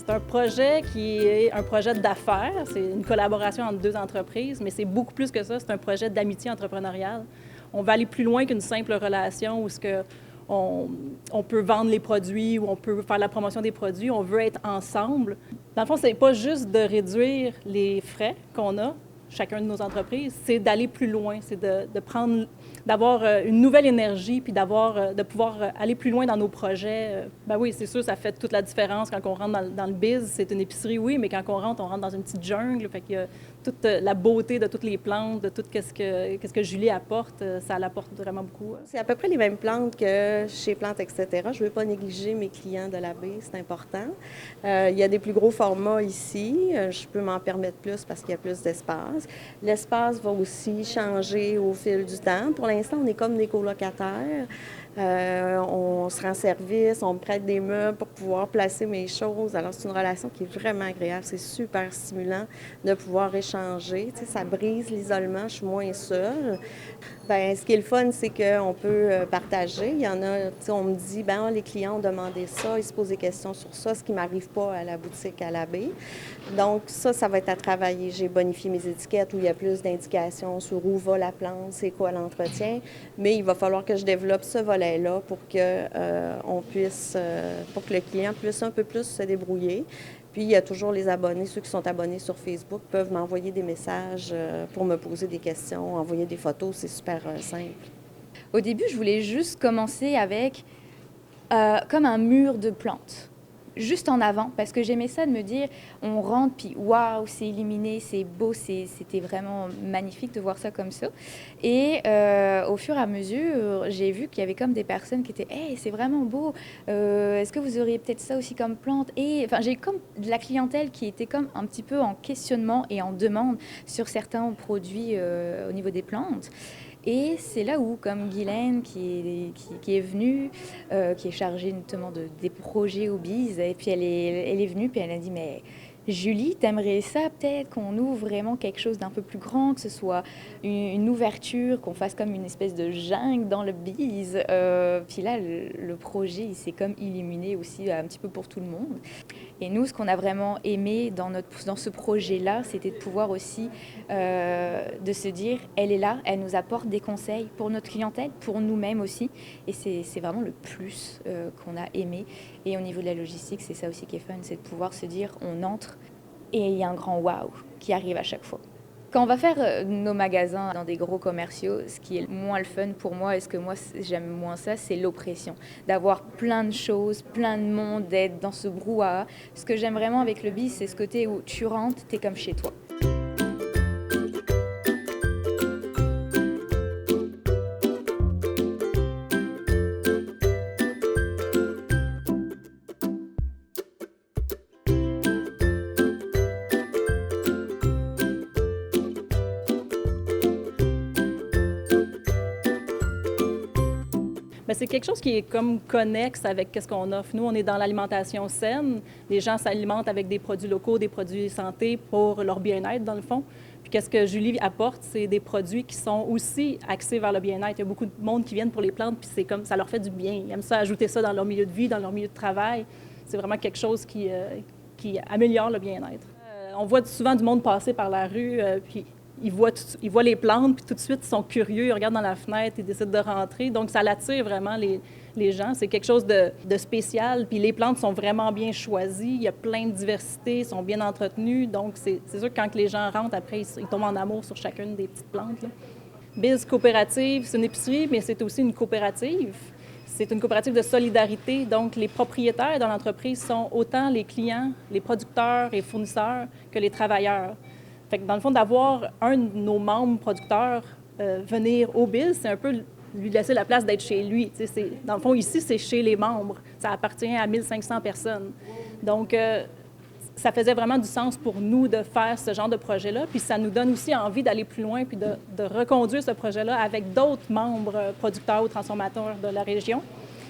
C'est un projet qui est un projet d'affaires. C'est une collaboration entre deux entreprises, mais c'est beaucoup plus que ça. C'est un projet d'amitié entrepreneuriale. On va aller plus loin qu'une simple relation où on peut vendre les produits ou on peut faire la promotion des produits. On veut être ensemble. Dans le fond, c'est pas juste de réduire les frais qu'on a, chacun de nos entreprises, c'est d'aller plus loin, c'est d'avoir une nouvelle énergie, puis de pouvoir aller plus loin dans nos projets. Ben oui, c'est sûr, ça fait toute la différence quand on rentre dans le biz. C'est une épicerie, oui, mais quand on rentre dans une petite jungle. Fait qu'il y a toute la beauté de toutes les plantes, de tout qu'est-ce que Julie apporte, ça l'apporte vraiment beaucoup. C'est à peu près les mêmes plantes que chez Plantes, etc. Je ne veux pas négliger mes clients de la baie, c'est important. Il y a des plus gros formats ici. Je peux m'en permettre plus parce qu'il y a plus d'espace. L'espace va aussi changer au fil du temps. Pour l'instant, on est comme des colocataires. On se rend service, on me prête des meubles pour pouvoir placer mes choses. Alors, c'est une relation qui est vraiment agréable. C'est super stimulant de pouvoir échanger. Tu sais, ça brise l'isolement, je suis moins seule. Bien, ce qui est le fun, c'est qu'on peut partager. Il y en a, tu sais, on me dit, bien, les clients ont demandé ça, ils se posent des questions sur ça, ce qui ne m'arrive pas à la boutique à la baie. Donc, ça va être à travailler. J'ai bonifié mes étiquettes où il y a plus d'indications sur où va la plante, c'est quoi l'entretien. Mais il va falloir que je développe ce volet-là pour que pour que le client puisse un peu plus se débrouiller. Puis, il y a toujours les abonnés. Ceux qui sont abonnés sur Facebook peuvent m'envoyer des messages pour me poser des questions, envoyer des photos. C'est super simple. Au début, je voulais juste commencer avec comme un mur de plantes. Juste en avant, parce que j'aimais ça de me dire, on rentre, puis waouh, c'est illuminé, c'est beau, c'était vraiment magnifique de voir ça comme ça. Et au fur et à mesure, j'ai vu qu'il y avait comme des personnes qui étaient, hey, c'est vraiment beau, est-ce que vous auriez peut-être ça aussi comme plante? Et enfin, j'ai comme de la clientèle qui était comme un petit peu en questionnement et en demande sur certains produits au niveau des plantes. Et c'est là où, comme Guylaine, qui est venue, qui est chargée notamment des projets au BIZ, et puis elle est venue, puis elle a dit, mais Julie, t'aimerais ça peut-être qu'on ouvre vraiment quelque chose d'un peu plus grand, que ce soit une ouverture, qu'on fasse comme une espèce de jungle dans le BIZ. Puis là, le projet, il s'est comme illuminé aussi un petit peu pour tout le monde. Et nous, ce qu'on a vraiment aimé dans ce projet-là, c'était de pouvoir aussi de se dire, elle est là, elle nous apporte des conseils pour notre clientèle, pour nous-mêmes aussi. Et c'est vraiment le plus qu'on a aimé. Et au niveau de la logistique, c'est ça aussi qui est fun, c'est de pouvoir se dire, on entre et il y a un grand waouh qui arrive à chaque fois. Quand on va faire nos magasins dans des gros commerciaux, ce qui est moins le fun pour moi, et ce que moi j'aime moins ça, c'est l'oppression. D'avoir plein de choses, plein de monde, d'être dans ce brouhaha. Ce que j'aime vraiment avec le BIZ, c'est ce côté où tu rentres, t'es comme chez toi. Bien, c'est quelque chose qui est comme connexe avec ce qu'on offre. Nous, on est dans l'alimentation saine. Les gens s'alimentent avec des produits locaux, des produits santé pour leur bien-être, dans le fond. Puis qu'est-ce que Julie apporte, c'est des produits qui sont aussi axés vers le bien-être. Il y a beaucoup de monde qui viennent pour les plantes, puis c'est comme ça leur fait du bien. Ils aiment ça, ajouter ça dans leur milieu de vie, dans leur milieu de travail. C'est vraiment quelque chose qui améliore le bien-être. On voit souvent du monde passer par la rue, puis ils voient les plantes, puis tout de suite, ils sont curieux, ils regardent dans la fenêtre, ils décident de rentrer. Donc, ça l'attire vraiment les gens. C'est quelque chose de spécial. Puis les plantes sont vraiment bien choisies. Il y a plein de diversité, sont bien entretenues. Donc, c'est sûr que quand les gens rentrent, après, ils tombent en amour sur chacune des petites plantes, là. BIZ Coopérative, c'est une épicerie, mais c'est aussi une coopérative. C'est une coopérative de solidarité. Donc, les propriétaires dans l'entreprise sont autant les clients, les producteurs et fournisseurs que les travailleurs. Fait que dans le fond, d'avoir un de nos membres producteurs venir au BIZ, c'est un peu lui laisser la place d'être chez lui. Dans le fond, ici, c'est chez les membres. Ça appartient à 1500 personnes. Donc, ça faisait vraiment du sens pour nous de faire ce genre de projet-là. Puis ça nous donne aussi envie d'aller plus loin puis de reconduire ce projet-là avec d'autres membres producteurs ou transformateurs de la région.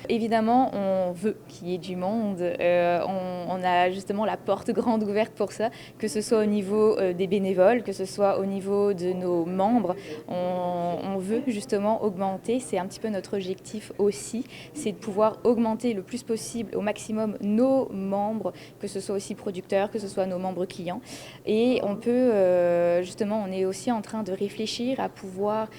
évidemment, on veut qu'il y ait du monde. On a justement la porte grande ouverte pour ça, que ce soit au niveau des bénévoles, que ce soit au niveau de nos membres. On veut justement augmenter, c'est un petit peu notre objectif aussi, c'est de pouvoir augmenter le plus possible, au maximum, nos membres, que ce soit aussi producteurs, que ce soit nos membres clients. Et on peut, justement, on est aussi en train de réfléchir à pouvoir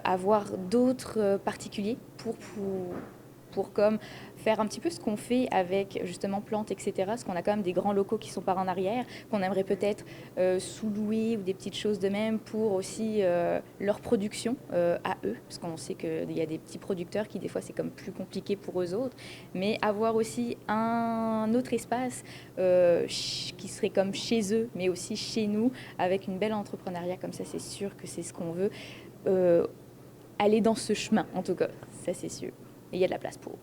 avoir d'autres particuliers pour comme faire un petit peu ce qu'on fait avec justement plantes, etc. Parce qu'on a quand même des grands locaux qui sont par en arrière, qu'on aimerait peut-être sous-louer ou des petites choses de même pour aussi leur production à eux. Parce qu'on sait qu'il y a des petits producteurs qui des fois c'est comme plus compliqué pour eux autres. Mais avoir aussi un autre espace qui serait comme chez eux, mais aussi chez nous, avec une belle entrepreneuriat comme ça, c'est sûr que c'est ce qu'on veut. Aller dans ce chemin, en tout cas, ça c'est sûr. Et il y a de la place pour.